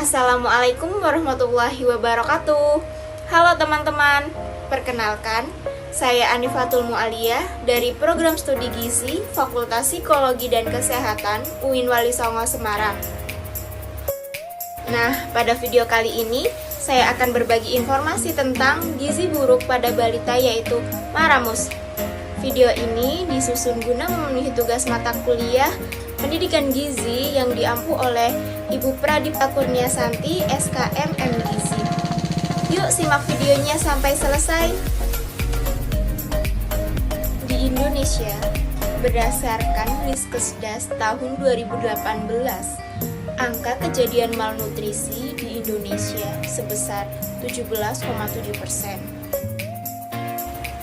Assalamualaikum warahmatullahi wabarakatuh. Halo teman-teman, perkenalkan, saya Anifatul Mu'aliyah dari Program Studi Gizi Fakultas Psikologi dan Kesehatan UIN Wali Songo Semarang. Nah, pada video kali ini saya akan berbagi informasi tentang gizi buruk pada balita yaitu Maramus. Video ini disusun guna memenuhi tugas mata kuliah Pendidikan Gizi yang diampu oleh Ibu Pradipta Kurniasanti, SKM MGizi. Yuk simak videonya sampai selesai. Di Indonesia, berdasarkan Riskesdas tahun 2018, angka kejadian malnutrisi di Indonesia sebesar 17,7%.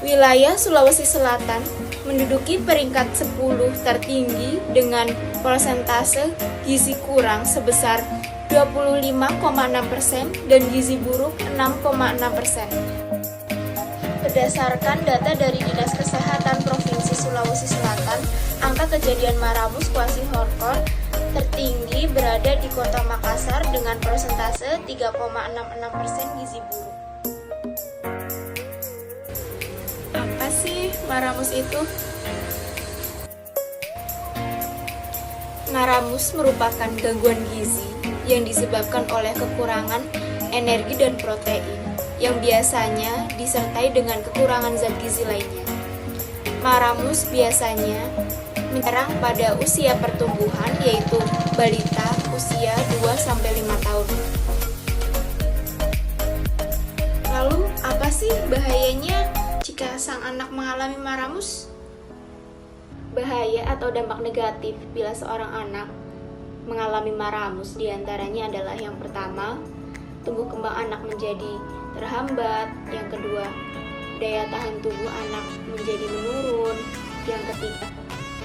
Wilayah Sulawesi Selatan menduduki peringkat 10 tertinggi dengan persentase gizi kurang sebesar 25,6% dan gizi buruk 6,6%. Berdasarkan data dari Dinas Kesehatan Provinsi Sulawesi Selatan, angka kejadian Maramus kwashiorkor tertinggi berada di Kota Makassar dengan persentase 3,66% gizi buruk. Apa sih Maramus itu? Maramus merupakan gangguan gizi yang disebabkan oleh kekurangan energi dan protein yang biasanya disertai dengan kekurangan zat gizi lainnya. Maramus biasanya menyerang pada usia pertumbuhan yaitu balita usia 2-5 tahun. Lalu apa sih bahayanya jika sang anak mengalami Maramus? Bahaya atau dampak negatif bila seorang anak mengalami Maramus diantaranya adalah yang pertama, tumbuh kembang anak menjadi terhambat. Yang kedua, daya tahan tubuh anak menjadi menurun. Yang ketiga,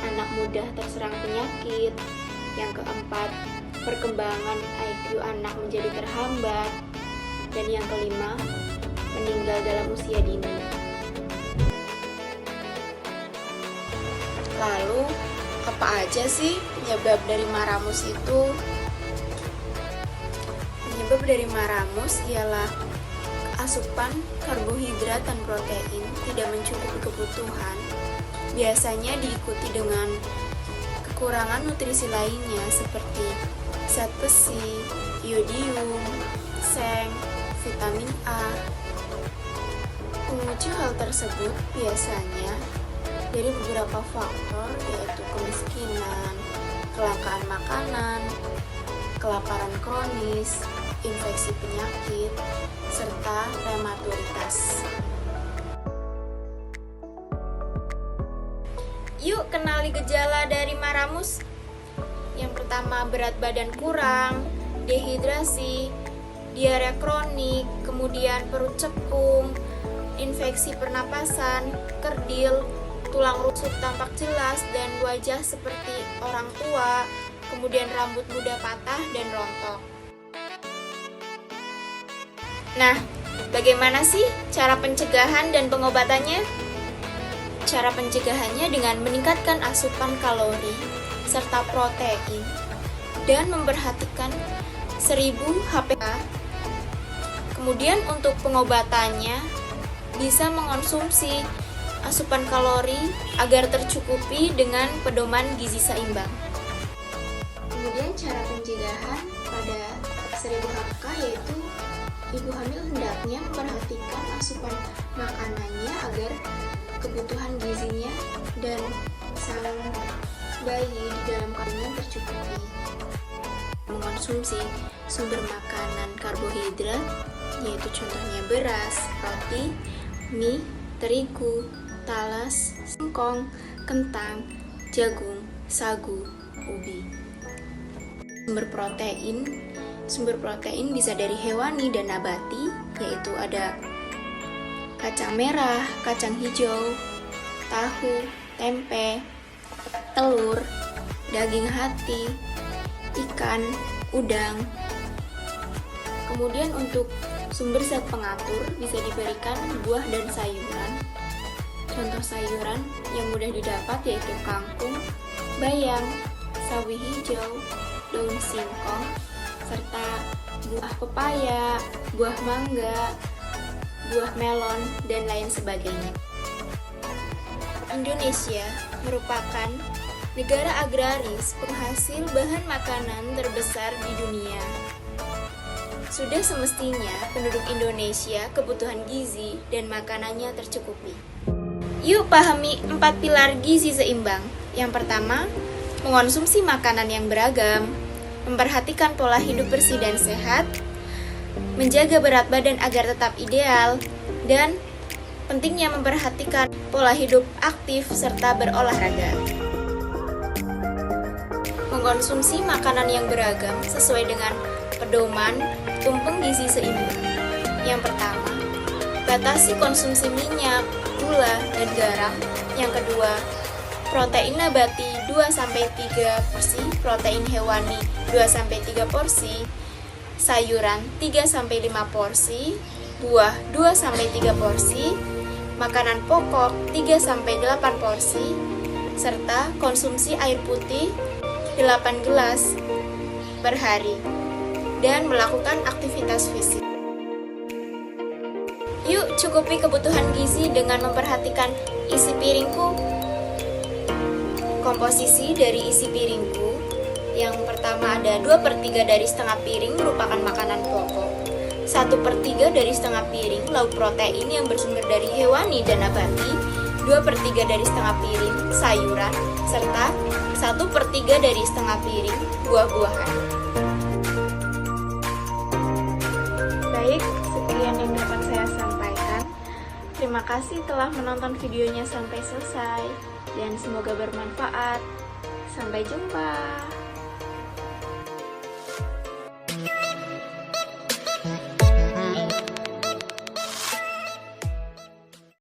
anak mudah terserang penyakit. Yang keempat, perkembangan IQ anak menjadi terhambat. Dan yang kelima, meninggal dalam usia dini. Lalu, apa aja sih penyebab dari Maramus itu? Penyebab dari Maramus ialah asupan karbohidrat dan protein tidak mencukupi kebutuhan. Biasanya diikuti dengan kekurangan nutrisi lainnya seperti zat besi, iodium, seng, vitamin A. Pemicu hal tersebut biasanya dari beberapa faktor yaitu kemiskinan, kelangkaan makanan, kelaparan kronis, infeksi penyakit, serta prematuritas. Yuk kenali gejala dari Maramus. Yang pertama, berat badan kurang, dehidrasi, diare kronik, kemudian perut cekung, infeksi pernapasan, kerdil, tulang rusuk tampak jelas dan wajah seperti orang tua, kemudian rambut mudah patah dan rontok. Nah, bagaimana sih cara pencegahan dan pengobatannya? Cara pencegahannya dengan meningkatkan asupan kalori serta protein dan memperhatikan 1000 HPK. Kemudian untuk pengobatannya bisa mengonsumsi asupan kalori agar tercukupi dengan pedoman gizi seimbang. Kemudian cara pencegahan pada 1000 HPK yaitu ibu hamil hendaknya memperhatikan asupan makanannya agar kebutuhan gizinya dan sang bayi di dalam kandungan tercukupi. Mengonsumsi sumber makanan karbohidrat yaitu contohnya beras, roti, mie, terigu, talas, singkong, kentang, jagung, sagu, ubi. Sumber protein bisa dari hewani dan nabati, yaitu ada kacang merah, kacang hijau, tahu, tempe, telur, daging hati, ikan, udang. Kemudian untuk sumber zat pengatur bisa diberikan buah dan sayuran. Contoh sayuran yang mudah didapat yaitu kangkung, bayam, sawi hijau, daun singkong, serta buah pepaya, buah mangga, buah melon, dan lain sebagainya. Indonesia merupakan negara agraris penghasil bahan makanan terbesar di dunia. Sudah semestinya penduduk Indonesia kebutuhan gizi dan makanannya tercukupi. Yuk pahami 4 pilar gizi seimbang. Yang pertama, mengonsumsi makanan yang beragam, memperhatikan pola hidup bersih dan sehat, menjaga berat badan agar tetap ideal, dan pentingnya memperhatikan pola hidup aktif serta berolahraga. Mengkonsumsi makanan yang beragam sesuai dengan pedoman tumpeng gizi seimbang. Yang pertama, batasi konsumsi minyak, gula, dan garam. Yang kedua, protein nabati 2-3 porsi, protein hewani 2-3 porsi, sayuran 3-5 porsi, buah 2-3 porsi, makanan pokok 3-8 porsi, serta konsumsi air putih 8 gelas per hari, dan melakukan aktivitas fisik. Yuk cukupi kebutuhan gizi dengan memperhatikan isi piringku. Komposisi dari isi piringku, yang pertama ada 2/3 dari setengah piring merupakan makanan pokok, 1/3 dari setengah piring lauk protein yang bersumber dari hewani dan nabati, 2/3 dari setengah piring sayuran, serta 1/3 dari setengah piring buah-buahan. Baik, sekian yang dapat saya sampaikan. Terima kasih telah menonton videonya sampai selesai, dan semoga bermanfaat. Sampai jumpa.